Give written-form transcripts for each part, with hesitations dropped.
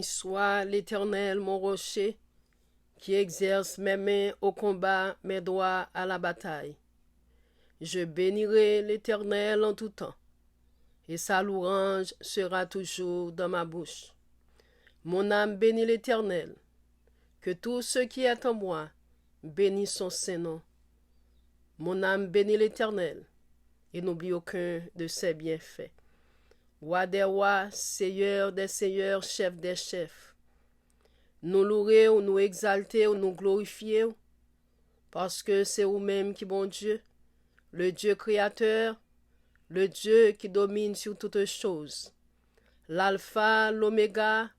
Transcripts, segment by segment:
soit l'Éternel, mon rocher, qui exerce mes mains au combat, mes doigts à la bataille. Je bénirai l'Éternel en tout temps, et sa louange sera toujours dans ma bouche. Mon âme bénit l'Éternel, que tout ce qui est en moi bénisse son Saint-Nom. Mon âme bénit l'Éternel, et n'oublie aucun de ses bienfaits. Roi des rois, Seigneur des seigneurs, chef des chefs, nous louer ou nous exalter ou nous glorifier, parce que c'est vous-même qui bon Dieu, le Dieu créateur, le Dieu qui domine sur toutes choses, l'alpha, l'oméga,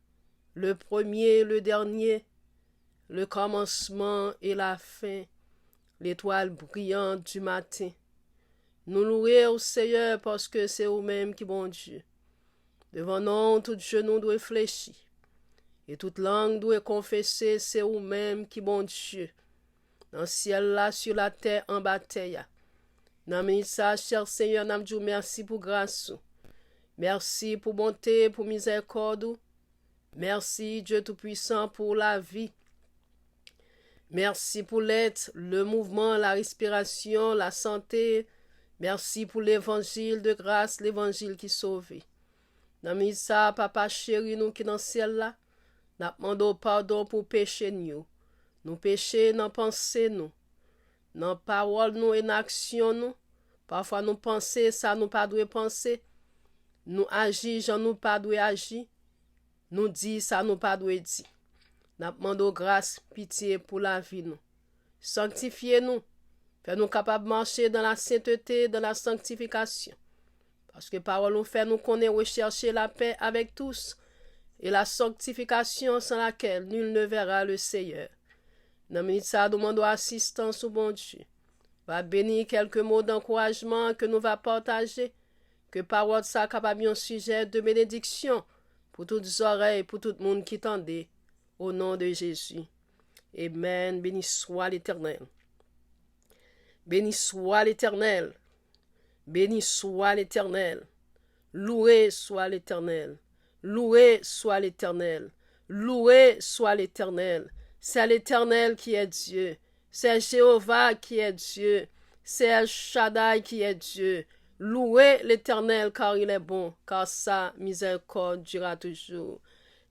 le premier, le dernier, le commencement et la fin, l'étoile brillante du matin. Nous louer au Seigneur parce que c'est vous-même qui bon Dieu. Devant nous, tout genou doit fléchir, et toute langue doit confesser c'est vous-même qui bon Dieu. Dans le ciel là, sur la terre, en bataille. Dans ça, cher Seigneur, nous disons merci pour grâce. Merci pour bonté, pour miséricorde. Merci, Dieu Tout-Puissant, pour la vie. Merci pour l'être, le mouvement, la respiration, la santé. Merci pour l'évangile de grâce, l'évangile qui sauve. Dans ça, papa chéri, nous qui dans le ciel là, nous demandons pardon pour péché nous. Nous péchons dans pensée nous, dans parole nous et dans action nous. Parfois nous pensons ça nous pas doit penser. Nous agissons nous pas doit agir. Nous dit ça nous pas doit dire. Nous demandons grâce, pitié pour la vie nous. Sanctifiez-nous. Fais-nous capables de marcher dans la sainteté, dans la sanctification. Parce que parole nous fait nous connaître rechercher la paix avec tous et la sanctification sans laquelle nul ne verra le Seigneur. Dans minute ça, nous demandons assistance au bon Dieu. Va bénir quelques mots d'encouragement que nous va partager. Que parole ça capable un sujet de bénédiction pour toutes les oreilles, pour tout le monde qui tendait. Au nom de Jésus. Amen. Béni soit l'Éternel. Béni soit l'Éternel. Béni soit l'Éternel. Loué soit l'Éternel. Loué soit l'Éternel. Loué soit l'Éternel. C'est l'Éternel qui est Dieu. C'est Jéhovah qui est Dieu. C'est El Shaddai qui est Dieu. Louez l'Éternel car il est bon, car sa miséricorde durera toujours.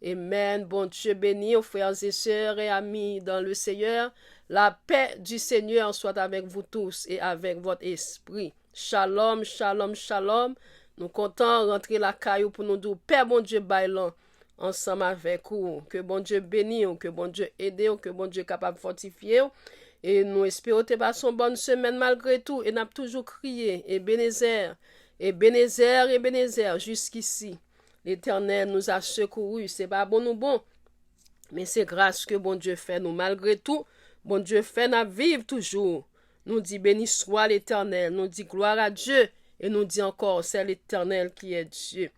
Amen. Bon Dieu béni aux frères et sœurs et amis dans le Seigneur. La paix du Seigneur soit avec vous tous et avec votre esprit. Shalom, shalom, shalom. Nous comptons rentrer la caillou pour nous dire, Père bon Dieu bailant ensemble avec vous. Que bon Dieu bénisse, que bon Dieu aide, que bon Dieu capable de fortifier. Et nous espérons que passons une bonne semaine malgré tout. Et nous avons toujours crié, Ebenezer, Ebenezer, Ebenezer, jusqu'ici. L'Éternel nous a secourus. C'est pas bon ou bon, mais c'est grâce que bon Dieu fait nous. Malgré tout, bon Dieu fait nous vivre toujours. Nous dit béni soit l'Éternel. Nous dit gloire à Dieu. Et nous dit encore, c'est l'Éternel qui est Dieu.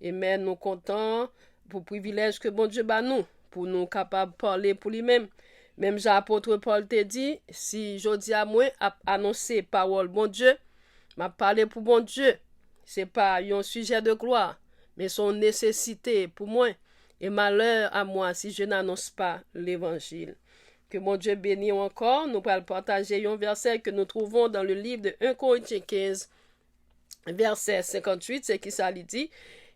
Amen. Nous comptons pour le privilège que bon Dieu bat nous, pour nous capables de parler pour lui-même. Même l'apôtre Paul te dit, si je dis à moi, annoncer parole bon Dieu, m'a parlé pour bon Dieu. C'est pas un sujet de gloire, mais son nécessité pour moi. Et malheur à moi si je n'annonce pas l'évangile. Que mon Dieu bénisse encore. Nous allons partager un verset que nous trouvons dans le livre de 1 Corinthiens 15, verset 58, c'est qui ça lui dit.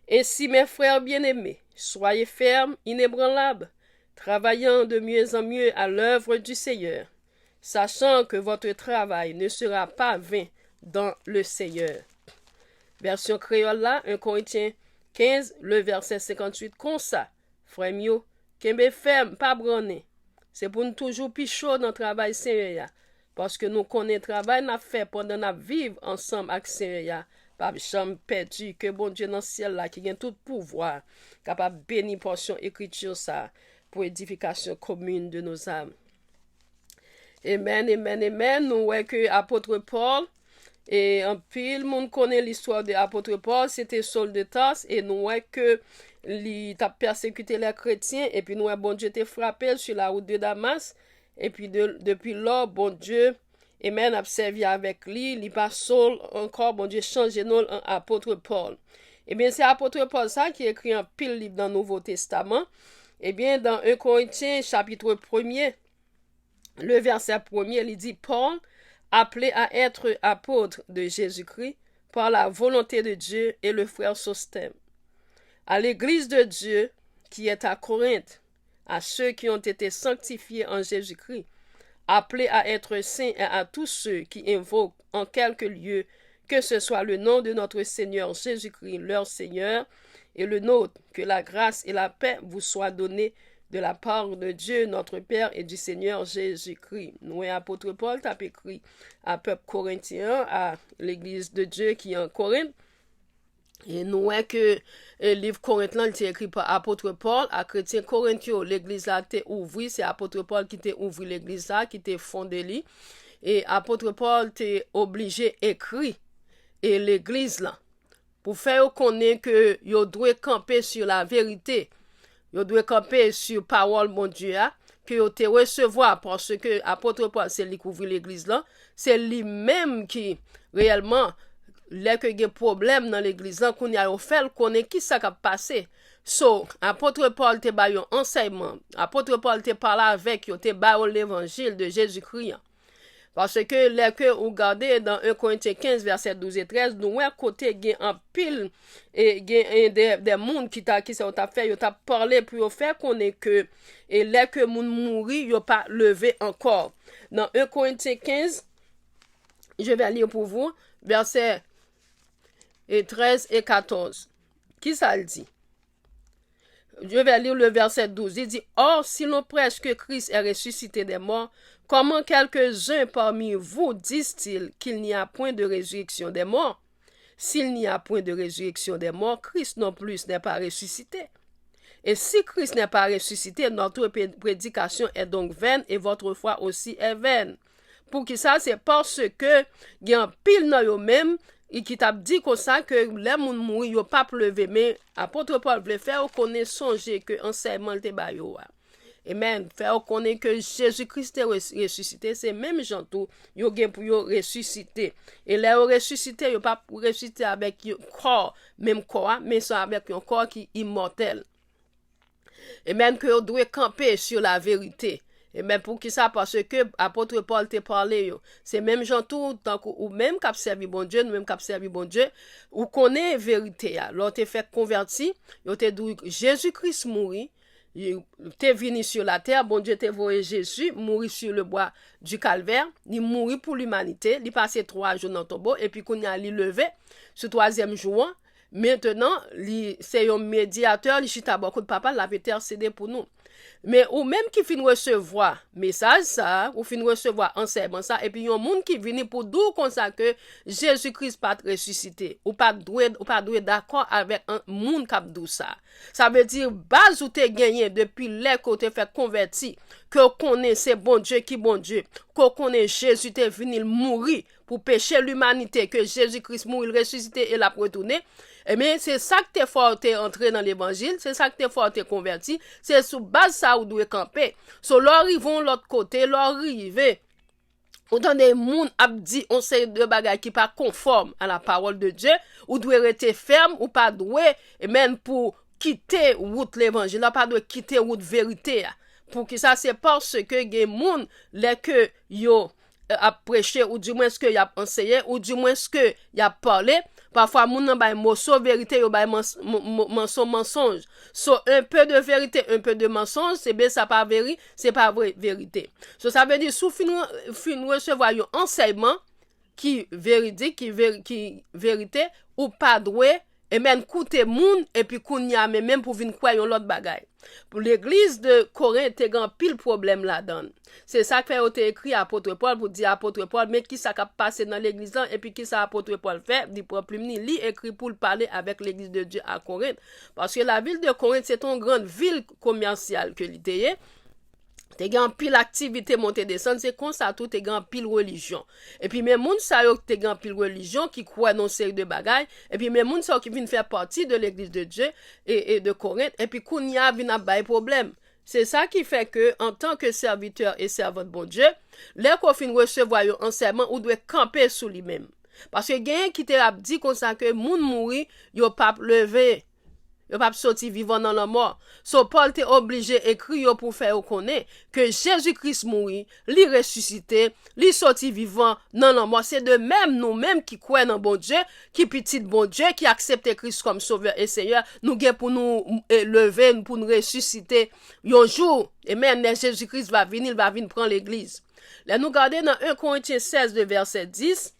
Et si mes frères bien-aimés, soyez fermes, inébranlables, travaillant de mieux en mieux à l'œuvre du Seigneur, sachant que votre travail ne sera pas vain dans le Seigneur. Version créole là, 1 Corinthiens 15, le verset 58, comme ça, frère mio, kembe ferme, pas branné. C'est pour nous toujours plus chaud dans le travail Seigneur. Parce que nous connaissons le travail nous fait pendant nous vivre ensemble avec Seigneur. Pas jamais perdu que bon Dieu dans le ciel là, qui a tout pouvoir, capable de bénir portion écriture ça, pour édification commune de nos âmes. Amen, amen, amen. Nous voyons que l'apôtre Paul, et un pile monde connaît l'histoire de l'apôtre Paul, c'était Saul de Tarse, et nous voyons que il a persécuté les chrétiens, et puis nous voyons bon Dieu t'a frappé sur la route de Damas, et puis depuis là, bon Dieu, amen, a servi avec lui, il pas Saul encore, bon Dieu changé nous en apôtre Paul. Et bien c'est l'apôtre Paul ça qui écrit un pile livre dans le Nouveau Testament. Eh bien, dans 1 Corinthiens, chapitre 1er, le verset 1er, il dit, Paul, appelé à être apôtre de Jésus-Christ par la volonté de Dieu, et le frère Sostème, à l'église de Dieu qui est à Corinthe, à ceux qui ont été sanctifiés en Jésus-Christ, appelés à être saints, et à tous ceux qui invoquent en quelque lieu que ce soit le nom de notre Seigneur Jésus-Christ, leur Seigneur, et le nôtre, que la grâce et la paix vous soient données de la part de Dieu, notre Père, et du Seigneur Jésus-Christ. Nous, apôtre Paul, t'a écrit à peuple corinthien, à l'église de Dieu qui est en Corinthe. Et nous voyons que le livre Corinthiens était écrit par apôtre Paul à chrétien corinthien. L'église a été ouverte, c'est apôtre Paul qui a ouvert l'église là, qui a fondé lui. Et apôtre Paul était obligé d'écrire et l'église là pour faire connaître que yo doit camper sur la vérité. Yo doit camper sur parole mon Dieu que yo te recevoir parce que apôtre Paul c'est lui qui ouvre l'église là, c'est lui-même qui réellement les que des problèmes dans l'église là qu'on a fait connaît qui ça a passé. So, apôtre Paul te ba yon enseignement, apôtre Paul te parle avec yo te ba l'évangile de Jésus-Christ. Parce que les que vous regardez dans 1 Corinthiens 15 verset 12 et 13, nous à côté gen en pile et gen des monde qui t'a fait, yo t'a parlé pour faire connaître que et les que moun mouri yo pas levé encore. Dans 1 Corinthiens 15, je vais lire pour vous verset 13 et 14. Qui ça le dit? Je vais lire le verset 12. Il dit, Or, si l'on prêche que Christ est ressuscité des morts, comment quelques-uns parmi vous disent-ils qu'il n'y a point de résurrection des morts? S'il n'y a point de résurrection des morts, Christ non plus n'est pas ressuscité. Et si Christ n'est pas ressuscité, notre prédication est donc vaine et votre foi aussi est vaine. Pour qui ça, c'est parce que il y a un pile dans eux-mêmes et qui t'a dit comme ça que les gens mourent, ils n'ont pas levé. Mais apôtre Paul voulait faire qu'on songer que enseignement était bayo. Amen. Faire connaître que Jésus-Christ est ressuscité, c'est même gens tout, yo gen pour yo ressusciter. Et là yo ressuscité, yo pas ressusciter avec un corps, même corps, mais ça avec un corps qui est immortel. Et même que yo doit camper sur la vérité. Et même pour qui ça, parce que apôtre Paul te parlé, c'est même gens tout, tant ou même cap servi bon Dieu, même cap servi bon Dieu, ou connaît vérité. L'on te fait converti, yo te dit Jésus-Christ mourit. T'es venu sur la terre, bon Dieu t'a envoyé Jésus, mourir sur le bois du calvaire, il mourit pour l'humanité, il passé 3 jours dans le tombeau, et puis qu'on a levé, ce 3e jour, maintenant, c'est un médiateur, il chita beaucoup de papa, la veut intercéder pour nous. Mais ou même qui finit recevoir message ça, ou finit recevoir enseignement ça, et puis yon monde qui vient pour dire comme ça que Jésus-Christ pas ressuscité, ou pas doué d'accord avec un monde qui dit ça. Ça veut dire base ou te gagné depuis les côté fait converti, que connaît c'est bon Dieu qui bon Dieu, que connaît Jésus t'est venu mourir pour pécher l'humanité, que Jésus-Christ mourit, ressuscité et l'a retourné. Eh bien, c'est ça que t'es fort, t'es entré dans l'évangile, c'est ça que t'es fort, t'es converti, c'est sous base ça où doit camper. So, l'arrivons l'autre côté, l'arrivé. Autant des moun ap dit on sait de bagages qui pas conforme à la parole de Dieu, ou doit rester ferme, ou pas doué, et même pour quitter route l'évangile, pas doit quitter route vérité. Pour que ça, c'est parce que des moun, les que yo a prêché, ou du moins ce que y a enseigné, ou du moins ce que y a parlé. Parfois, moun nan bay morceau vérité, yo bay mensonge. So, un peu de vérité, un peu de mensonge, c'est bien ça pas c'est pas vrai vérité. So, ça veut dire, sous fin recevoir un enseignement qui véridique, qui vérité, ou pas doué, et même coûter moun, et puis qu'on y a même pour venir croire l'autre bagaille. Pour l'église de Corinthe, il y a un pile problème là-dedans. C'est ça que fait écrit à apôtre Paul pour dire apôtre Paul, mais qui ça a passé dans l'église là, et puis qui ça apôtre Paul fait, dit problème ni li écrit pour parler avec l'église de Dieu à Corinthe. Parce que la ville de Corinthe, c'est une grande ville commerciale que l'ité. T'es gan pile activité montée descendre, c'est comme ça tout t'es gan pile religion. Et puis même moun sa yo t'es gan pile religion qui croit dans série de bagailles, et puis même moun sa qui vient faire partie de l'église de Dieu et de Corinthe, et puis kounya vient avoir problème. C'est ça qui fait que en tant que serviteur et servant de bon Dieu, les qu'on fin recevoir un enseignement ou doit camper sous lui-même. Parce que gen qui te a dit comme ça que moun mouri, yo pas levé. Yo pas sorti vivant dans la mort. So Paul t'est obligé écrire pour faire connaître que Jésus-Christ mourit, li ressuscité, li sorti vivant dans la mort. C'est de même nous-mêmes qui croyons dans bon Dieu, qui petit bon Dieu, qui accepte Christ comme sauveur et Seigneur, nous gain pour nous lever, pour nous ressusciter. Un jour, et même Jésus-Christ va venir, il va venir prendre l'église. Là, nous regardons dans 1 Corinthiens 16, de verset 10,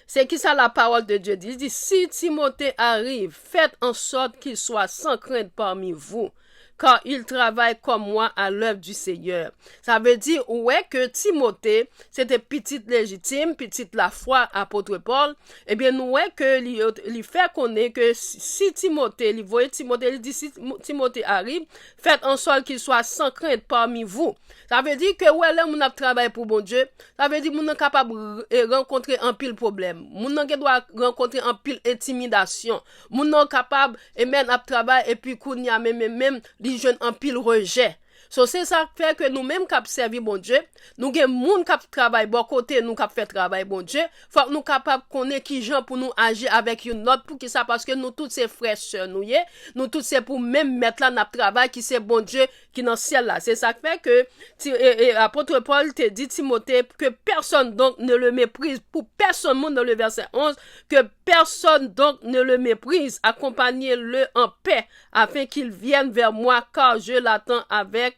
c'est qui ça la parole de Dieu dit? Il dit, si Timothée arrive, faites en sorte qu'il soit sans crainte parmi vous, car il travaille comme moi à l'œuvre du Seigneur. Ça veut dire, ouais, que Timothée, c'était petite légitime, petite la foi, apôtre Paul. Eh bien, nous, ouais, que lui fait connaître que si Timothée, il voyait Timothée, il dit, si Timothée arrive, faites en sorte qu'il soit sans crainte parmi vous. Ça veut dire que, ouais, là, on a travaillé pour bon Dieu. Ça veut dire, on est capable de rencontrer un pile problème. On doit rencontrer un pile intimidation. On est capable, et même, à travailler, et puis, qu'on y a même, les jeunes en pile rejet. So, c'est ça qui fait que nous-mêmes qui servi bon Dieu, nous avons des gens qui travaillent bon côté, nous qui fait travail bon Dieu, faut que nous capables connaître qui gens pour nous agir avec une autre pour qui ça parce que nous tous ces frères sœurs nous tous c'est pour même mettre là notre travail qui c'est bon Dieu qui dans ciel là. C'est ça qui fait que apôtre Paul te dit Timothée que personne donc ne le méprise pour personne monde dans le verset 11 que personne donc ne le méprise, accompagnez-le en paix afin qu'il vienne vers moi car je l'attends avec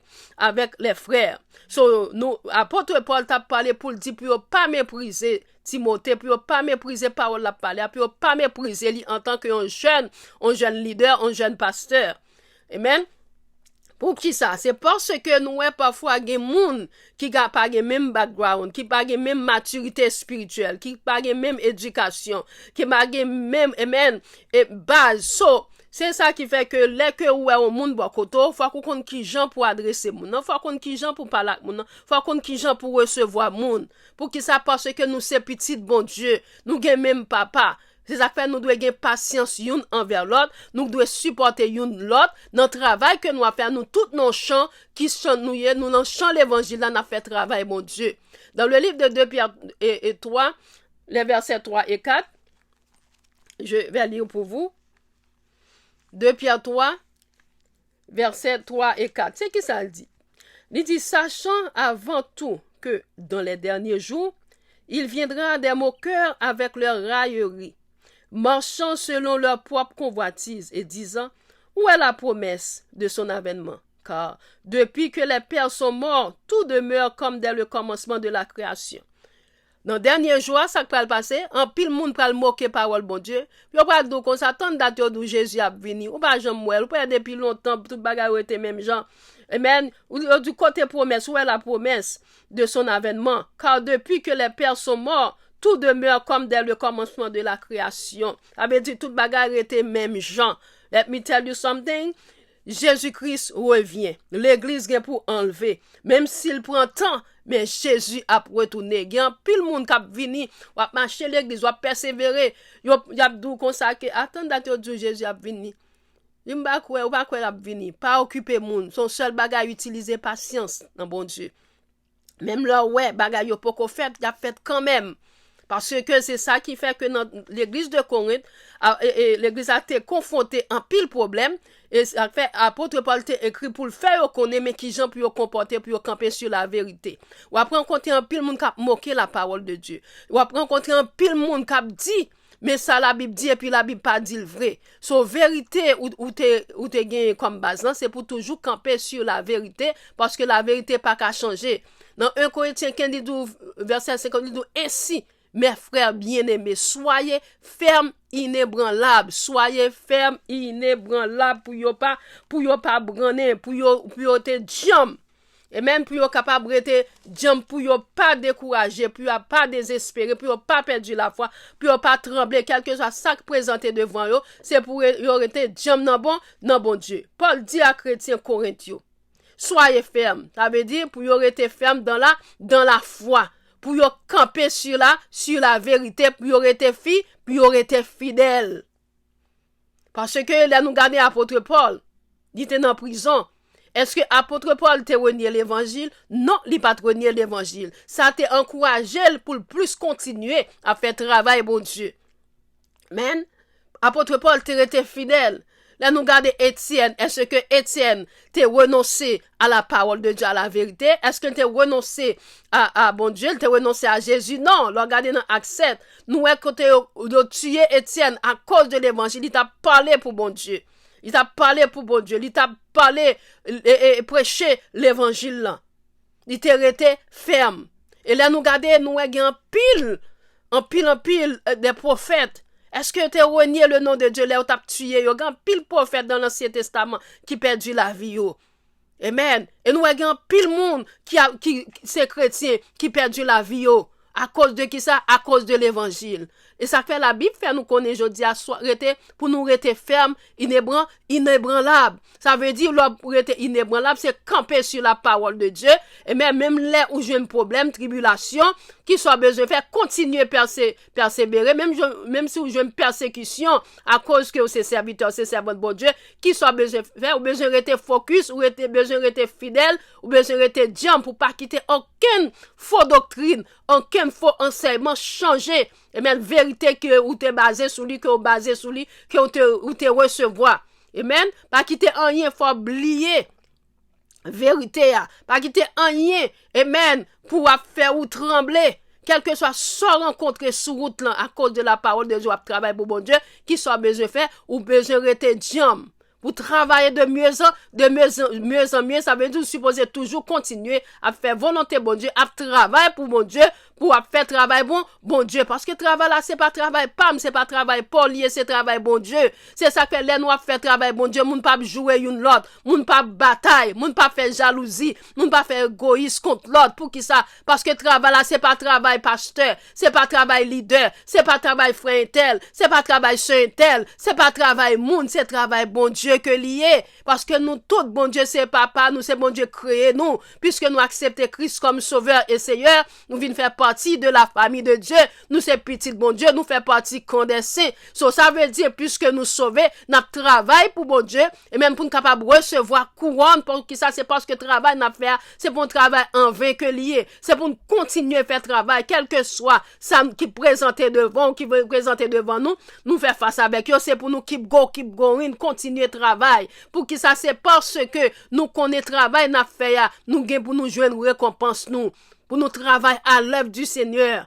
les frères. So, nous, apôtre Paul t'a parlé pour le dire, pour pas mépriser Timothée, pour pas mépriser parole la parler, pour pas mépriser lui en tant qu'un jeune leader, un jeune pasteur. Amen. Pour qui ça? C'est parce que nous, parfois, des gens qui n'ont pas le même background, qui n'ont pas la même maturité spirituelle, qui n'ont pas la même éducation, qui n'ont pas la même, amen, base. So, c'est ça qui fait que les que ou au monde bon côté, faut qu'on connaisse qui gens pour adresser moun, faut qu'on qui gens pour parler avec moun, faut qu'on qui gens pour recevoir moun. Pour qui ça parce que nous c'est petit bon Dieu, nous gen même papa. C'est ça fait nous devons avoir patience une envers l'autre, nous devons supporter une l'autre dans le travail que nous avons fait, nous tous nos chants qui chantent nous dans chant l'évangile là n'a fait travail mon Dieu. Dans le livre de 2 Pierre et 3, les versets 3 et 4, je vais lire pour vous. 2 Pierre 3, versets 3 et 4. C'est qui ça le dit? Il dit, sachant avant tout que dans les derniers jours, il viendra des moqueurs avec leur raillerie, marchant selon leur propre convoitise et disant, où est la promesse de son avènement? Car depuis que les pères sont morts, tout demeure comme dès le commencement de la création. Dans le dernier jour, ça va le passer, en pile monde va le moquer parole bon Dieu. Puis on va dire qu'on s'attend date d'où Jésus a venu. Ou pas jamais ou pas depuis longtemps tout bagarre était même gens. Amen. Ou du côté promesse, où est la promesse de son avènement? Car depuis que les pères sont morts, tout demeure comme dès le commencement de la création. Ça veut dire tout bagarre était même gens. Let me tell you something. Jésus-Christ revient. L'église vient pour enlever. Même s'il prend temps, mais Jésus a retourné. Il y a pile monde qui vini, ou a marcher l'église, ou a persévérer. Il y a dit comme ça que attendez que Jésus a venu. Il pas quoi, ou pas quoi a venu. Pas occuper monde. Son seul bagage utiliser patience dans bon Dieu. Même là ouais, bagage yo pas qu'on fait, il a fait quand même. Parce que c'est ça qui fait que l'église de Corinthe, l'église a été confrontée en pile problème. Et ça fait, apôtre Paul t'a écrit pour le faire connaître, mais qui gens pour comporter, pour camper sur la vérité. Ou après, on compte un pile monde qui a moqué la parole de Dieu. Ou après, on compte un pile monde qui a dit, mais ça la Bible dit, et puis la Bible pas dit le vrai. So, vérité, ou t'es gagné comme base, c'est pour toujours camper sur la vérité, parce que la vérité pas qu'à changer. Dans 1 Corinthiens 15, verset 50, il dit, ainsi, mes frères bien-aimés, soyez fermes, inébranlables. Soyez fermes, inébranlables pour yo pas branler, pour yo te jam. Et même pour yo capable rete jam, pour yo pas décourager, pour yo pas désespérer, pour yo pas perdre la foi, pour yo pas trembler, quelque chose ça qui présenté devant yo, c'est pour yo rete jam nan bon Dieu. Paul dit à chrétiens corinthiens, soyez fermes. Ça veut dire pour yo rete ferme dans la foi. Pour yo camper sur la vérité, pour yo rete fi, pour yo rete fidèle. Parce que là nous gardons apôtre Paul, il était en prison. Est-ce que apôtre Paul te renié l'évangile? Non, il pas renié l'évangile. Ça t'a encouragé pour plus continuer à faire travail bon Dieu. Amen. Apôtre Paul te rete fidèle. Là, nous regardons Étienne. Est-ce que Étienne t'a renoncé à la parole de Dieu, à la vérité? Est-ce qu'il t'a renoncé à bon Dieu? Il t'a renoncé à Jésus? Non. Regardez dans Acte 7. Nous, quand il tué Étienne à cause de l'évangile, il t'a parlé pour bon Dieu. Il t'a parlé pour bon Dieu. Il t'a parlé et prêché l'évangile là. Il t'a resté ferme. Et là, nous regardons, nous avons en pile des prophètes. Est-ce que tu as renié le nom de Dieu là où tu as tué? Il y a un pile prophète dans l'Ancien Testament qui perdu la vie. Amen. Et nous avons pile monde qui c'est chrétien qui perdu la vie. À cause de qui ça? À cause de l'évangile. Et ça fait la Bible fait nous connaître aujourd'hui pour nous rester ferme, inébranlable. Ça veut dire pour rester inébranlable, c'est camper sur la parole de Dieu. Et même là où j'ai un problème, tribulation, qui soit besoin de faire, continuer persévérer, même si j'ai une persécution à cause que c'est serviteur, c'est servant de bon Dieu, qui soit besoin de faire, ou besoin de rester focus, ou besoin de rester fidèle, ou besoin de rester diam pour pas quitter aucune fausse doctrine, aucun faux enseignement changé. Et même vérité que ou t'es basé sur lui, que ou basé sur lui, que ou te recevoir. Amen. Pas quitter rien, faut oublier vérité. Pas quitter rien. Amen. Pour faire ou trembler. Quel que soit soit rencontré sur route là, à cause de la parole de Dieu, à travailler pour bon Dieu, qui soit besoin de faire, ou besoin de rester diam. Pour travailler de mieux en mieux, ça veut dire supposer toujours continuer à faire volonté bon Dieu, à travailler pour bon Dieu, pour faire travail bon Dieu. Parce que travail là, c'est pas travail pam, c'est pas travail polier, c'est travail bon Dieu. C'est ça que les noirs fait travail bon Dieu, moun pas jouer une l'autre, moun pas bataille, moun pas faire jalousie, moun pas faire égoïsme contre l'autre. Pour qui ça? Parce que travail là, c'est pas travail pasteur, c'est pas travail leader, c'est pas travail frère tel, c'est pas travail soeur tel, c'est pas travail moun, c'est travail bon Dieu que lié. Parce que nous tout bon Dieu c'est papa, nous c'est bon Dieu créé nous. Puisque nous acceptons Christ comme sauveur et Seigneur, nous venons faire partie de la famille de Dieu. Nous c'est petit bon Dieu, nous fait partie condensée. So, ça veut dire puisque nous sauvons, nous travaillons pour bon Dieu et même pour nous capable recevoir couronne pour qui ça c'est parce que travail n'a fait, c'est pour un travail en vain que lié. C'est pour nous continuer à faire travail quel que soit ça qui présentait devant, qui veut présenter devant nous, nous faire face avec eux, c'est pour nous keep going, continuer travail. Pour qui ça c'est parce que nous connaissons travail n'a fait, nous gain pour nous joindre récompense nous, pour nous travailler à l'œuvre du Seigneur.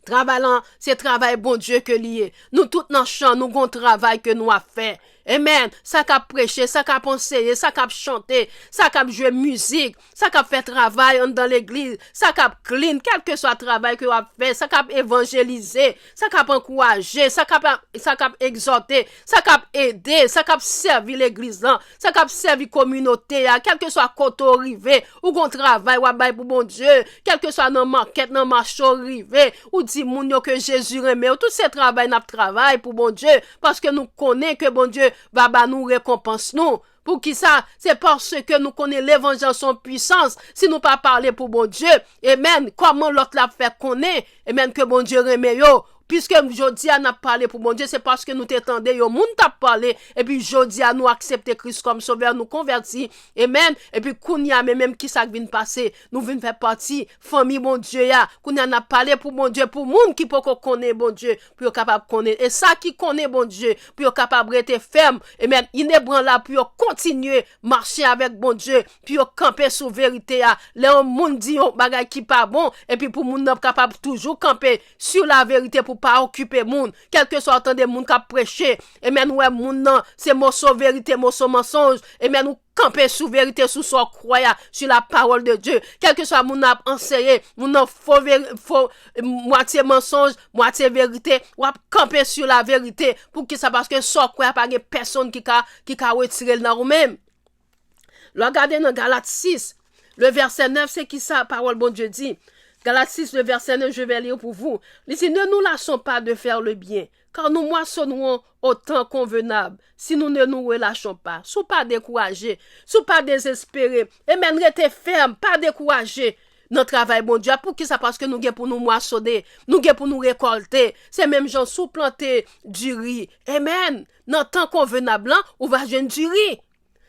Travail là, c'est travail bon Dieu que lié. Nous tout dans champ, nous avons travail que nous a fait. Amen. Ça qu'a prêché, ça qu'a enseigné, ça qu'a chanté, ça qu'a joué musique, ça qu'a fait travail dans l'église, ça qu'a clean, quel que soit le travail que vous avez fait, ça qu'a évangélisé, ça qu'a encouragé, ça qu'a exhorté, ça qu'a aidé, ça qu'a servi l'église là, ça qu'a servi communauté, quel que soit côté arrivé, ou qu'on travail, ou bail pour bon Dieu, quel que soit dans market, dans marché arrivé, ou dit moun yo que Jésus remet, tout ce travail n'a travail pour bon Dieu, parce que nous connaissons que bon Dieu va nous récompense nous. Pour qui ça? C'est parce que nous connaissons l'évangile son puissance. Si nous pas parler pour bon Dieu, amen, comment l'autre l'a fait connaître, amen, que bon Dieu remet yo. Puisque jodi a n'a parlé pour bon Dieu, c'est parce que nous t'étendons, yo moun t'a parlé, et puis jodi a nous accepter Christ comme sauveur, nous convertir, amen, et puis kounya, même qui ça vient passer, nous venons faire partie, famille bon Dieu ya, kounya n'a parlé pour bon Dieu, pour moun qui peut connaître bon Dieu, pour capable connaître, et ça qui connaît bon Dieu, pour capable rester ferme, amen, inébranlable, pour continuer, marcher avec bon Dieu, pour camper sous vérité ya, les moun dit yon bagay qui pas bon, et puis pour moun n'a capable toujours camper sur la vérité pour pas occuper moun, quel que soit temps des moun qui prêcher, et même ouais moun nan, c'est morceau vérité, morceau mensonge, et même nous camper sous vérité, sous son croyant, sur la parole de Dieu, quel que soit moun a enseigné, moun nan faux moitié mensonge, moitié vérité, ou a camper sur la vérité, pour que ça parce que son croyant pas de personne qui ka retirer dans ou même. Regardez dans Galates 6, le verset 9, c'est qui ça, parole bon Dieu dit. Galates 6, le verset 9, je vais lire pour vous. Il dit, ne nous lassons pas de faire le bien, car nous moissonnerons au temps convenable, si nous ne nous relâchons pas. Sois pas découragé, sois pas désespéré, et même restez ferme, pas découragé. Notre travail, bon Dieu, pour qui ça? Parce que nous avons pour nous moissonner, nous avons pour nous récolter. C'est même gens sous-planter du riz. Amen. Dans le temps convenable, on va jeûner du riz.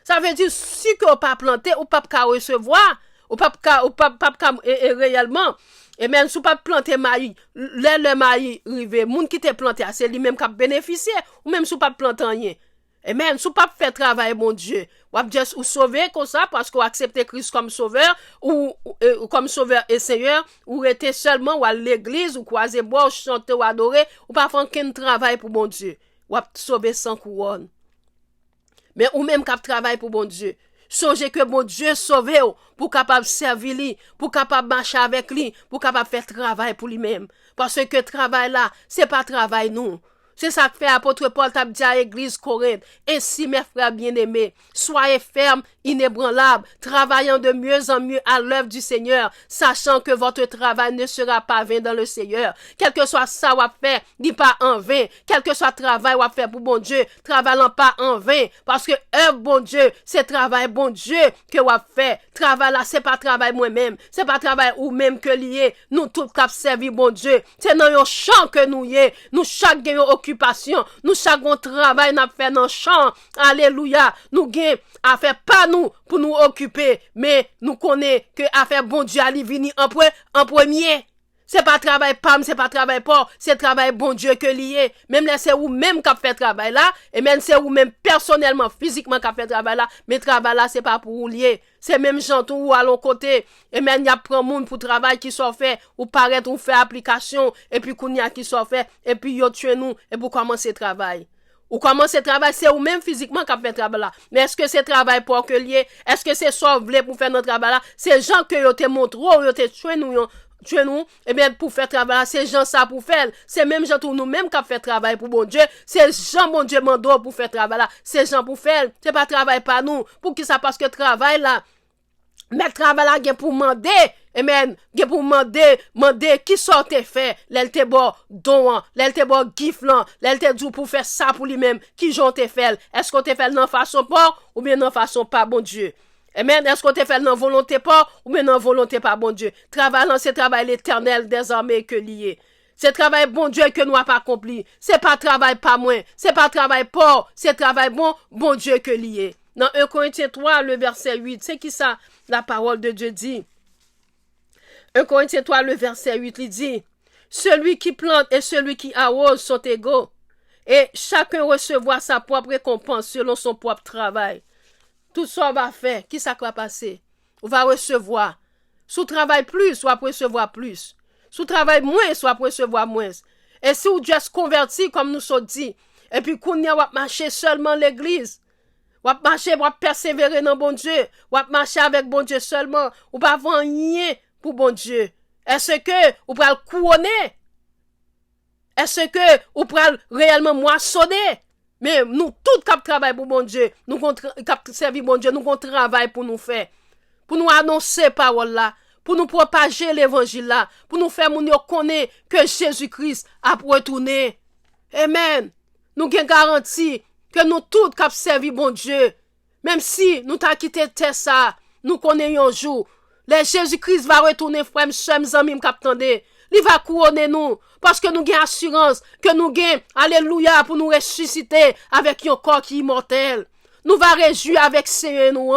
Ça veut dire, si qu'on pas planter, ou pas recevoir, ou pas réellement, et même si pas planter maïs, le maïs rive, moun qui te planté, c'est lui même qui a bénéficié, ou même si pas planter rien. Amen. Si vous pas fait travail, mon Dieu, ou juste ou sauver comme ça parce qu'on accepte Christ comme sauveur ou comme sauveur et Seigneur, ou était seulement ou à l'église ou croiser bois, ou chanter ou adorer, ou pas faire aucun travail pour mon Dieu. Ou sauver sans couronne. Mais ou même cap travail pour mon Dieu. Songez que mon Dieu sauve pour capable servir lui, pour capable marcher avec lui, pour capable faire travail pour lui-même. Parce que travail là, c'est pas travail nous. C'est ça que fait apôtre Paul t'a dit à l'église Corinthe. Ainsi, mes frères bien-aimés, soyez fermes, inébranlables, travaillant de mieux en mieux à l'œuvre du Seigneur, sachant que votre travail ne sera pas vain dans le Seigneur. Quel que soit ça ou à faire, dit pas en vain. Quel que soit le travail ou à faire pour bon Dieu, travaillant pas en vain. Parce que œuvre bon Dieu, c'est travail bon Dieu que ou à faire. Travail là, c'est pas travail moi-même. C'est pas travail ou même que lié. Nous tous cap servi bon Dieu. C'est dans un champ que nous y est. Nous chaque gagnons occupation. Nous chaque travail n'a fait dans le champ. Alléluia. Nous gagnons à faire pas nous pour nous occuper. Mais nous connaissons que à faire bon Dieu à venir en premier. C'est pas travail pam, c'est pas travail pas, c'est travail bon Dieu que lié. Même là, c'est vous même qui fait travail là, et même c'est vous même personnellement, physiquement qui fait travail là, mais travail là, c'est pas pour vous lier. C'est même gens tout à l'autre côté, et même y a prend monde pour travail qui soit fait, ou paraître ou faire application, et puis qu'on y a qui soit fait, et puis yo tuer nous, et pour commencer travail. Ou commencer travail, c'est ou même physiquement qui fait travail là. Mais est-ce que c'est travail pour que lié? Est-ce que c'est soit voulez pour faire notre travail là? C'est gens que yo te montrent, yo te tuer nous, tuer nous, eh bien, pour faire travail, c'est gens ça pour faire. C'est même gens tout nous-mêmes qui fait travail pour bon Dieu. C'est gens, bon Dieu, mando pour faire travail là. C'est gens pour faire. C'est pas travail pas nous. Pour qui ça? Parce que travail là, mais travail là, il pour demander, amen, il pour demander qui sorte fait, l'elte bon don, l'elte bon giflan, l'elte dou pour faire ça pour lui-même, qui j'ont te fait. Est-ce qu'on te fait non façon pas, ou bien non façon pas, bon Dieu? Amen. Est-ce qu'on te fait non volonté pas ou bien non volonté pas, bon Dieu? Travail, c'est travail l'éternel désormais que lié. C'est travail bon Dieu que nous n'a pas accompli. C'est pas travail pas moins. C'est pas travail pas. C'est travail bon Dieu que lié. Dans 1 Corinthiens 3, le verset 8, c'est qui ça? La parole de Dieu dit. 1 Corinthiens 3, le verset 8, il dit, celui qui plante et celui qui arrose sont égaux. Et chacun recevra sa propre récompense selon son propre travail. Tout ça va faire. Qui ça va passer? On va recevoir. Si on travaille plus, soit recevoir plus. Si on travaille moins, soit recevoir moins. Et si on doit se convertir, comme nous sommes dit, et puis qu'on y a marcher seulement l'église, on va marcher, on va persévérer dans bon Dieu, on va marcher avec bon Dieu seulement, on va vendre rien pour bon Dieu. Est-ce que on va le couronner? Est-ce que on va réellement moissonner? Mais nous, tout cap travail pour bon Dieu, nous cap servir bon Dieu, nous qu'on travail pour nous faire, pour nous annoncer parole là, pour nous propager l'évangile là, pour nous faire nous connaître que Jésus-Christ a retourné. Amen. Nous avons garanti que nous tous cap servir bon Dieu, même si nous t'a quitté ça, nous connaissons un jour, le Jésus-Christ va retourner frère, sœurs, amis, cap tendez. Il va couronner nous, parce que nous avons assurance, que nous avons, alléluia, pour nous ressusciter avec un corps qui est immortel. Nous va réjouir avec Seigneur nous.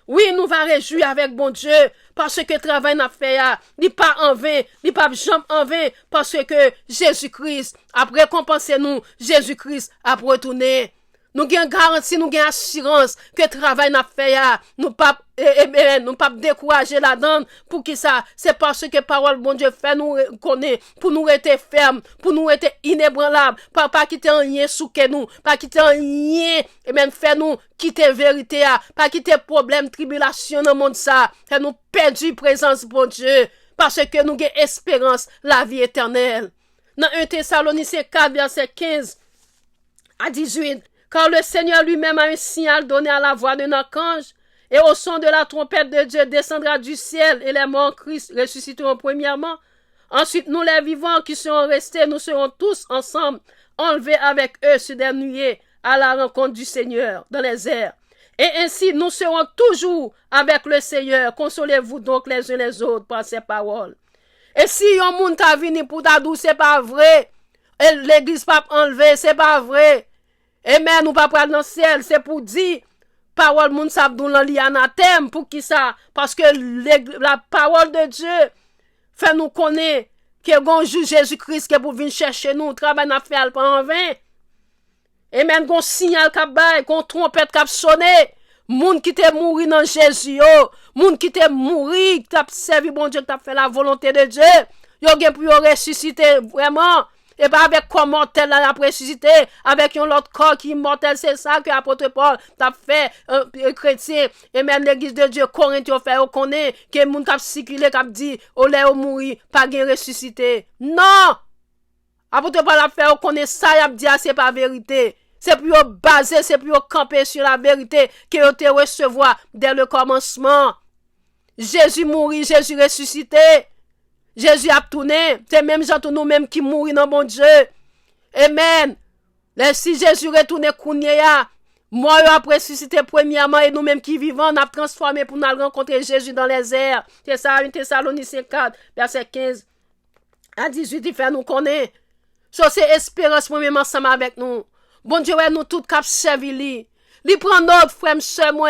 Oui, nous va réjouir avec bon Dieu, parce que le travail n'a fait, il pas en vain, il pas jamais en vain, parce que Jésus-Christ a récompensé nous, Jésus-Christ a retourné. Nous avons garantie, nous avons assurance que le travail n'a fait, nous pas décourager la donne pour qui ça, c'est parce que parole bon Dieu fait nous connaître, pour nous être fermes, pour nous être inébranlables, pas quitter rien sous que nous, pas quitter rien, et même faire nous quitter vérité, pas quitter problème, tribulation dans le monde ça, faire nous perdre présence bon Dieu, parce que nous avons espérance, la vie éternelle. Dans 1 Thessaloniciens 4, verset 15 à 18, car le Seigneur lui-même a un signal donné à la voix d'un archange, et au son de la trompette de Dieu descendra du ciel, et les morts en Christ ressusciteront premièrement. Ensuite, nous les vivants qui seront restés, nous serons tous ensemble, enlevés avec eux sur des nuées, à la rencontre du Seigneur, dans les airs. Et ainsi, nous serons toujours avec le Seigneur. Consolez-vous donc les uns les autres par ces paroles. Et si un monde t'a venu pour ta douce, c'est pas vrai. Et l'église pas enlevée, c'est pas vrai. Et mais nous pas prendre dans le ciel, c'est pour dire, parole moun sabdou lan li anathème, pour qui ça? Parce que la parole de Dieu fait nous connaître que bon jour Jésus-Christ qui est pour venir chercher nous, travail n'a fait pas en vain. Amen, gon signal k'ap bay, gon trompette k'ap sonné. Moun qui te mouri dans Jésus yo, moun qui te mouri, qui t'a servi bon Dieu, qui t'a fait la volonté de Dieu. Yo gen pour yo ressusciter vraiment. Et pas avec corps mortel là, la ressuscité, avec un autre corps qui est mortel, c'est ça que l'apôtre Paul t'a fait, chrétien, et même l'église de Dieu, Corinthe, fait, on connaît, que moun k'ap circulé, k'ap dit, on l'a mouri, pas gen ressuscité. Non! Apôtre Paul a fait, on connaît ça, y a dit, c'est pas vérité. C'est pour baser, c'est pour camper sur la vérité, que vous te recevoir dès le commencement. Jésus mourit, Jésus ressuscité. Jésus a tourné, c'est même gens nous-mêmes qui mourit dans mon Dieu. Amen. Si Jésus retourne kounya, moi yo après ressuscité premièrement et nous-mêmes qui vivons, on a transformé pour nous rencontrer Jésus dans les airs. C'est ça, 1 Thessaloniciens 4, verset 15 à 18, il fait nous connaître. Ça c'est espérance moi même ensemble avec nous. Bon Dieu, nous tout cap servi li. Li prend notre frère sœur moi.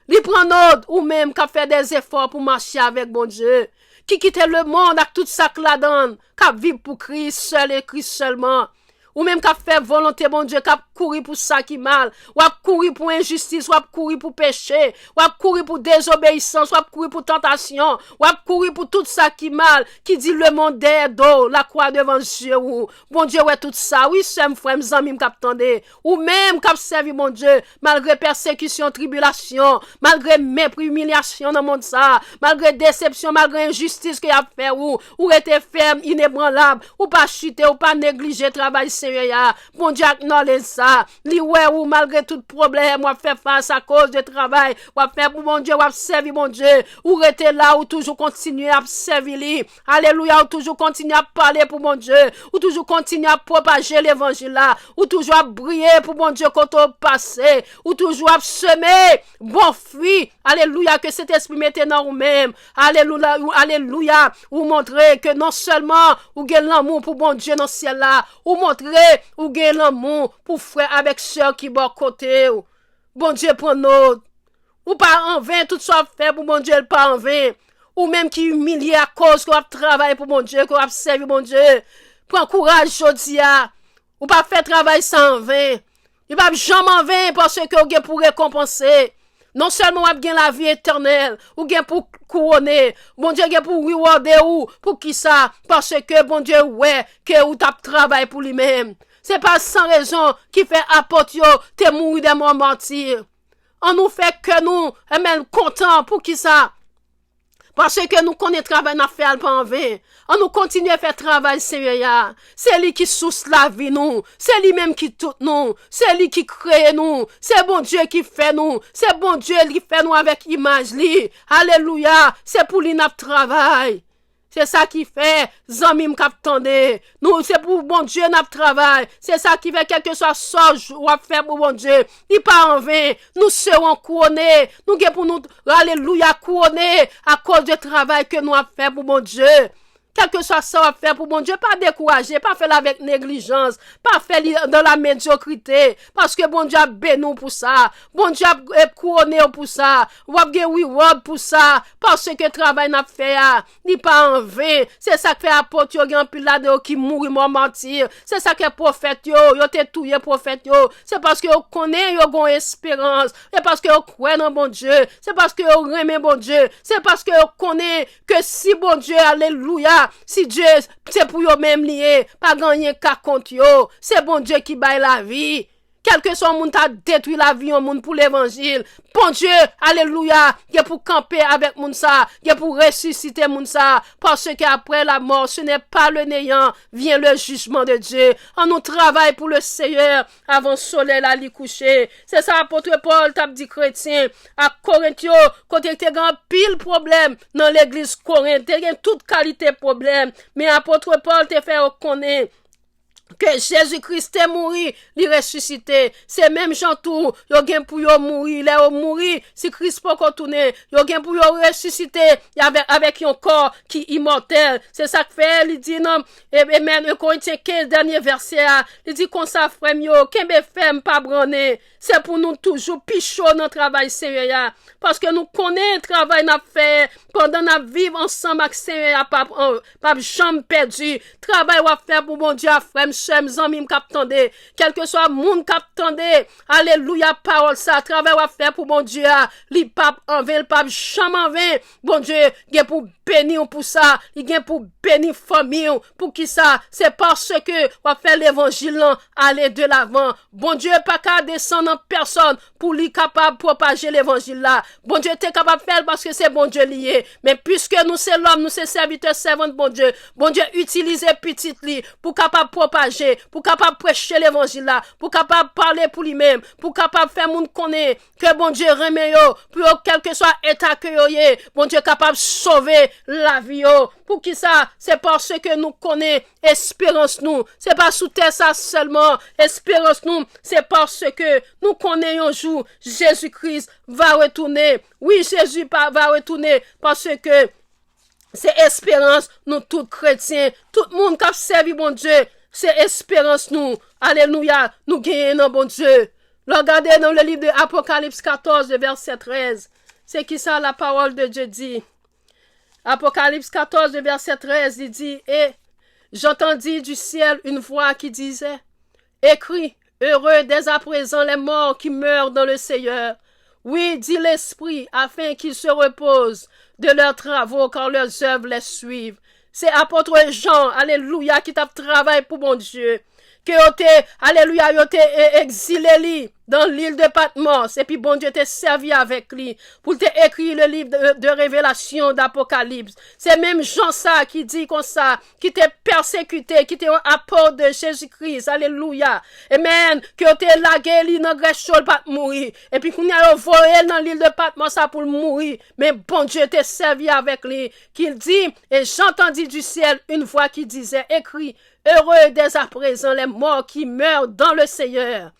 Li prend notre ou même qui fait des efforts pour marcher avec bon Dieu. Qui quitte le monde avec tout ça que la donne, qui vivre pour Christ seul et Christ seulement. Ou même qui fait volonté, bon Dieu, qui courir pour ça qui mal, ou courir pour injustice, ou courir pour péché, ou courir pour désobéissance, ou courir pour tentation, ou courir pour tout ça qui mal, qui dit le monde est d'eau, la croix devant Dieu. Bon Dieu, ouais, tout ça, oui, c'est mon frère, mes amis, m'attendez, ou même qui servi mon Dieu, malgré persécution, tribulation, malgré mépris, humiliation dans le monde ça, malgré déception, malgré injustice qu'il a fait, ou était ferme, inébranlable, ou pas chuter, ou pas négliger travail. Bon Dieu, acknowledge ça. Li ouais ou malgré tout problème, ou fait face à cause de travail, ou faire pour bon Dieu, ou servir bon Dieu, ou rester là, ou toujours continuer à servir lui. Alléluia, ou toujours continuer à parler pour bon Dieu, ou toujours continuer à propager l'évangile là, ou toujours à briller pour bon Dieu quand on passe, ou toujours à semer bon fruit. Alléluia, que cet esprit mette dans vous-même. Alléluia, alléluia, ou montrer que non seulement ou gagne l'amour pour bon Dieu dans ce ciel là, ou montrer ou gagne l'amour pour frère avec sœur qui bon côté. Bon Dieu prend notre. Ou pas en vain tout ça fait pour bon Dieu, pas en vain. Ou même qui humilie à cause qu'on travaille pour bon Dieu, qu'on servi bon Dieu. Prends courage jodia. Ou pas faire travail sans vain. Il va jamais en vain parce que vous avez pour récompenser. Non seulement vous avez la vie éternelle, ou avez pour couronner, bon Dieu avez pour rewarder ou pour qui ça? Parce que bon Dieu ouais que vous avez travaillé pour lui-même. C'est pas sans raison qui fait apôtre yo te mourir des morts martyrs. On nous fait que nous, même content pour qui ça? Parce que nous connaissons le travail n'a fait pas en vain. On nous continue à faire travail Seigneur. C'est lui qui source la vie nous. C'est lui même qui tout nous. C'est lui qui crée nous. C'est bon Dieu qui fait nous. C'est bon Dieu qui fait nous avec image li. Alléluia. C'est pour lui notre travail. C'est ça qui fait, zanmim k'ap tande. Nous, c'est pour bon Dieu notre travail. C'est ça qui fait quelque soit ça ou à faire pour bon Dieu. Il pas en vain. Nous serons couronnés. Nous pour nous, alléluia, couronnés à cause du travail que nous avons fait pour bon Dieu. Quel que soit ça à faire pour bon Dieu, pas décourager, pas faire avec négligence, pas faire dans la médiocrité, parce que bon Dieu a béni pour ça, bon Dieu a couronné pour ça, ou a reward pour ça, parce que le travail n'a fait, ni pas en vain, c'est ça que fait apôtre, yo gen pile là qui mourit mort mentir, c'est ça que prophète yo te touye prophète yo, c'est parce que yo connaît yo gon espérance, c'est parce que yo croit dans bon Dieu, c'est parce que yo aime bon Dieu, c'est parce que yo connaît que si bon Dieu, alléluia, si Dieu, c'est pour eux même lié, pas gagner qu'à compte yo, c'est bon Dieu qui baille la vie. Quel que soit le monde qui a détruit la vie au monde pour l'évangile. Bon Dieu, alléluia, il est pour camper avec moun ça, il est pour ressusciter moun ça, parce qu'après la mort, ce n'est pas le néant, vient le jugement de Dieu. On nous travaille pour le Seigneur avant le soleil à lui coucher. C'est ça, apôtre Paul t'a dit chrétien, à Corinthio, côté que t'as pile problème dans l'église Corinthe, t'as toute qualité problème, mais apôtre Paul te fait reconnaître que Jésus-Christ est mort, il ressuscité. C'est même gens tout, yo gen pour yo mourir, il est mourir, si Christ peut retourner, yo gen pour yo ressusciter avec un corps qui est immortel. C'est ça que fait, il dit non, et même Corinthiens 15 dernier verset, il dit qu'on ça frère yo, kembe femme pas branné. C'est pour nous toujours pichot dans le travail Seigneur. Parce que nous connaissons le travail n'a fait pendant nous vivre ensemble avec Seigneur, pas jamais perdu. Travail va faire pour mon Dieu, frère, sœur, mes amis m'k'attendait, quel que soit monde qu'attendait, alléluia, parole ça, travail à faire pour mon Dieu, li pape en vain, le pape jamais en vain, bon Dieu, il pour bénir pour ça, il vient pour bénir famille, pour qui ça, c'est parce que, on va faire l'évangile, aller de l'avant, bon Dieu, pas qu'à descendre en personne, pour lui capable de propager l'évangile là, bon Dieu, t'es capable de faire parce que c'est bon Dieu lié, mais puisque nous c'est l'homme, nous c'est serviteurs, servants de bon Dieu, utilisez petit li, pour capable propager, pour capable prêcher l'évangile là, pour capable parler pour lui-même, pour capable faire monde connaître que bon Dieu remet yo, pour quel que soit état que yo yé, bon Dieu capable sauver la vie yo. Pour qui ça? C'est parce que nous connaissons espérance nous. C'est pas sous terre ça seulement. Espérance nous, c'est parce que nous connaissons un jour Jésus-Christ va retourner. Oui, Jésus va retourner parce que c'est espérance nous tous chrétiens, tout le monde qui a servi bon Dieu, c'est espérance nous. Alléluia, nous gagnons bon Dieu. Regardez dans le livre de Apocalypse 14, verset 13. C'est qui ça la parole de Dieu dit? Apocalypse 14, verset 13, il dit, et j'entendis du ciel une voix qui disait, écris, heureux dès à présent les morts qui meurent dans le Seigneur. Oui, dit l'Esprit, afin qu'ils se reposent de leurs travaux quand leurs œuvres les suivent. C'est apôtre Jean, alléluia, qui t'a travaillé pour mon Dieu. Que yo te, alléluia, yo te exilé li dans l'île de Patmos, et puis bon Dieu t'a servi avec lui pour te écrire le livre de révélation d'Apocalypse. C'est même Jean ça qui dit comme ça, qui t'est persécuté, qui t'est un apôtre de Jésus-Christ, alléluia. Amen, que yo te lagué li dans Grèchol pas mourir, et puis qu'on y a volé dans l'île de Patmos ça pour mourir, mais bon Dieu t'a servi avec lui, qu'il dit, et j'entendis du ciel une voix qui disait, écris, heureux dès à présent les morts qui meurent dans le Seigneur.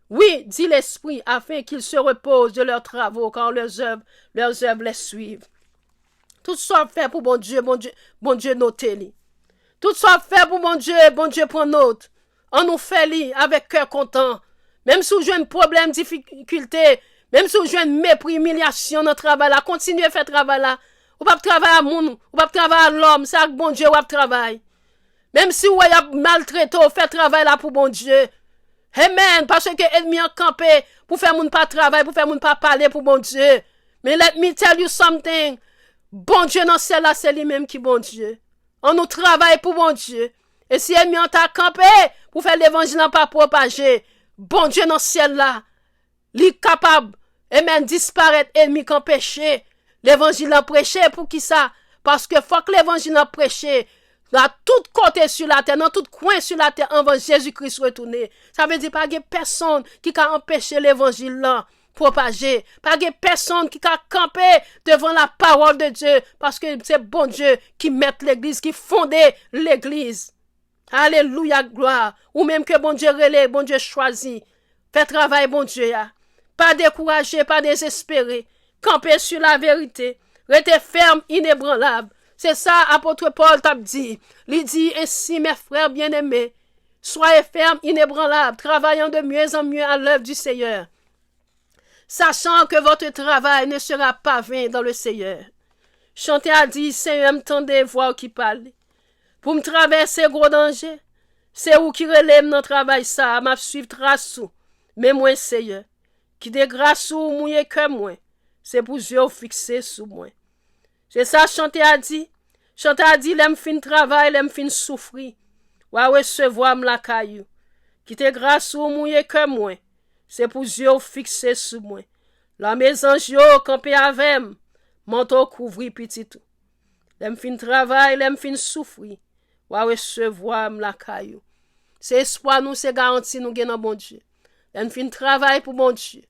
Oui, dit l'Esprit, afin qu'ils se reposent de leurs travaux quand leurs œuvres les suivent. Tout soit fait pour bon Dieu notez-les. Tout soit fait pour bon Dieu prend note. On nous fait li avec cœur content. Même si vous avez un problème, difficulté, même si vous avez un mépris, humiliation dans le travail là, continuez à faire travail là. Ou pas travailler à moun, ou pas travailler à l'homme, c'est avec bon Dieu ou travail. Même si vous avez maltraité, faites travail là pour bon Dieu. Amen. Parce que l'ennemi a campé pour faire mon pas travail, pour faire mon pas parler pour bon Dieu. Mais let me tell you something. Bon Dieu dans celle là, c'est lui-même qui bon Dieu. On nous travaille pour bon Dieu. Et si l'ennemi a campé pour faire l'évangile pas propager, bon Dieu dans ciel là, il est capable, amen, disparaître ennemi qui péché. L'évangile a prêché pour qui ça? Parce que faut que l'évangile a prêché. Dans tout côté sur la terre, dans tout coin sur la terre, avant Jésus-Christ retourner. Ça veut dire pas que personne qui a empêché l'évangile là propager. Pas que personne qui a campé devant la parole de Dieu. Parce que c'est bon Dieu qui met l'église, qui fonde l'église. Alléluia, gloire. Ou même que bon Dieu relève, bon Dieu choisit. Fait travail, bon Dieu. Pas décourager, pas désespérer. Camper sur la vérité. Restez ferme, inébranlable. C'est ça, apôtre Paul t'a dit. Il dit, ainsi, mes frères bien-aimés, soyez fermes, inébranlables, travaillant de mieux en mieux à l'œuvre du Seigneur, sachant que votre travail ne sera pas vain dans le Seigneur. Chanter a dit, Seigneur, m'tendez voix qui parle. Pour me traverser gros danger, c'est où qui relève dans le travail ça, m'a suivre trace ou, mais moi, Seigneur, qui de grâce ou mouillé que moi, c'est pour Dieu fixer sous moi. C'est ça, chanter a dit. Chanter a dit, l'aime fin travail, l'aime fin souffrir. Ou à recevoir la caillou. Qui te grâce ou mouillé que moi. C'est pour Dieu fixer sous moi. La maison yo campé avec manteau couvri petit tout. L'aime fin travail, l'aime fin souffrir. Ou à recevoir la caillou. C'est espoir nous, c'est garanti nous gagnons bon Dieu. L'aime fin travail pour bon Dieu.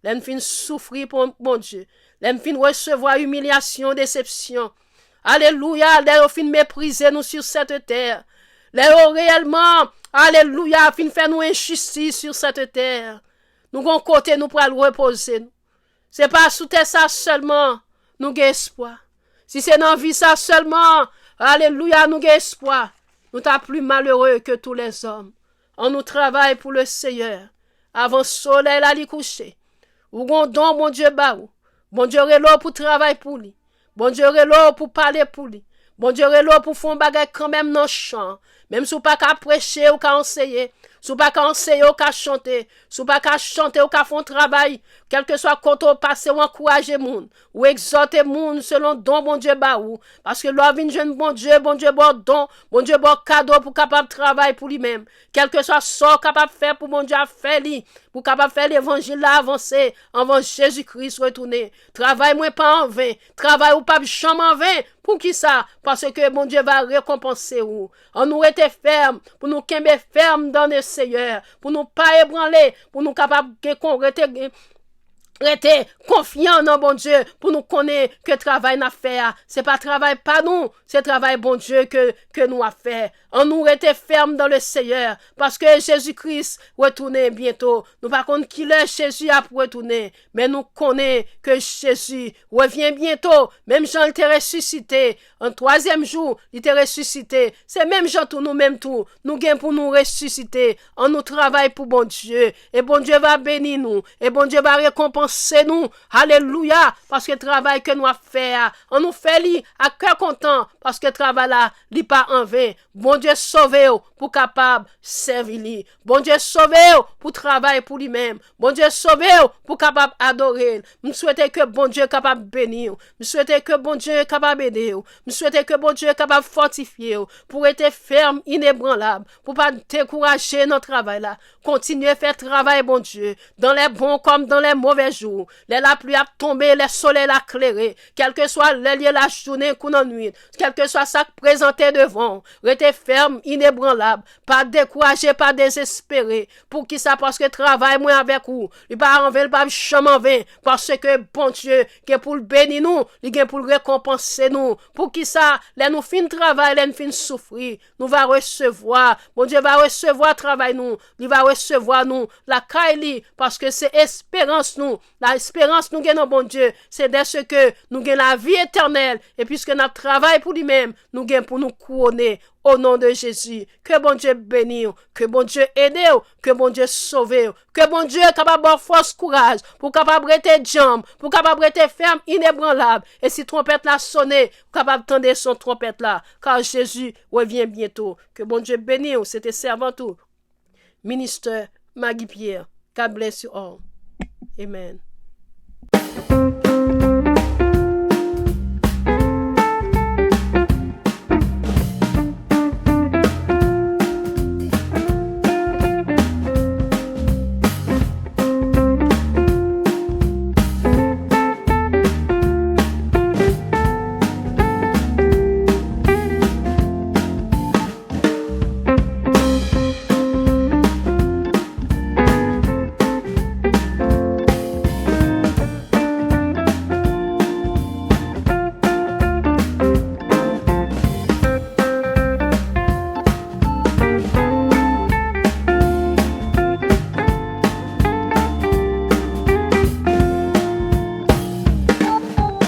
L'aime fin souffrir pour bon Dieu. L'aime fin recevoir humiliation, déception. Alléluia, l'aime fin mépriser nous sur cette terre. L'aime réellement, alléluia, fin faire nous injustice sur cette terre. Nous avons côté nous pour le reposer. C'est pas sous terre ça seulement, nous avons espoir. Si c'est dans la vie ça seulement, alléluia, nous avons espoir. Nous sommes plus malheureux que tous les hommes. On nous travaille pour le Seigneur. Avant le soleil à l'y coucher. Ou gon don, mon Dieu, baou. Bon Dieu est là pour travailler pour lui. Bon Dieu est là pour parler pour lui. Bon Dieu est là pour faire un bagage quand même dans le champ. Même si vous pas qu'à prêcher ou qu'à enseigner, si vous pas qu'à enseigner ou qu'à chanter, si vous pas qu'à chanter ou qu'à faire un travail, quel que soit quand on passe ou encourager moun, ou exhorter moun selon don bon Dieu ba ou, parce que l'on vient jeune bon Dieu bon don, bon Dieu bon cadeau pour capable travailler pour lui-même, quel que soit ce capable faire pour bon Dieu faire lui, pour capable faire l'évangile là avancer, avant Jésus-Christ retourner. Travail moi pas en vain, travail ou pas jamais en vain. Pour qui ça? Parce que bon Dieu va récompenser ou. On nous était ferme, pour nous qu'aimer ferme dans le Seigneur, pour nous pas ébranler, pour nous capable de rester confiant dans bon Dieu pour nous connaître que travail n'a fait. C'est pas travail pas nous, c'est travail bon Dieu que nous a fait. On nous était ferme dans le Seigneur parce que Jésus-Christ retourne bientôt. Nous pas contre qui le Jésus a pour retourner, mais nous connaissons que Jésus revient bientôt. Même Jean était ressuscité. Un troisième jour, il était ressuscité. C'est même Jean tout nous même tout. Nous gagnons pour nous ressusciter. On nous travaille pour bon Dieu. Et bon Dieu va bénir nous. Et bon Dieu va récompenser nous. Alléluia. Parce que le travail que nous avons fait, on nous fait li à cœur content. Parce que le travail là, il pas en vain. Bon Dieu sauve pour capable servir lui. Bon Dieu sauve pour travailler pour lui-même. Bon Dieu sauve pour capable adorer. Je souhaite que bon Dieu capable bénir. Je souhaite que bon Dieu capable aider. Je souhaite que bon Dieu capable fortifier pour être ferme, inébranlable, pour pas décourager notre travail là. Continuez à faire travail bon Dieu dans les bons comme dans les mauvais jours. La pluie a tombé, le soleil a éclairé, quel que soit le lieu la journée ou la nuit, quel que soit ça présenté devant, restez ferme, inébranlable, pas découragé, pas désespéré. Pour qui ça? Parce que travail moi avec vous, il pas en vain, il pas jamais en vain, parce que bon Dieu, qui est pour le bénir nous, il est pour le récompenser nous. Pour qui ça? Là nous fin travail, là nous fin souffrir, nous va recevoir, bon Dieu va recevoir travail nous, il va recevoir nous, la caille, parce que c'est espérance nous, la espérance nous gagnons bon Dieu, c'est de ce que nous gagnons la vie éternelle, et puisque notre travail pour lui-même, nous gagnons pour nous couronner, au nom de Jésus. Que bon Dieu bénisse, que bon Dieu aide, que bon Dieu sauve, que bon Dieu est capable de force, courage, pour capable rester jambe, pour capable rester ferme, inébranlable. Et si trompette la sonne, capable tendre son trompette là, car Jésus revient bientôt. Que bon Dieu bénisse, c'était servant tout. Ministre Maggie Pierre. God bless you all. Amen.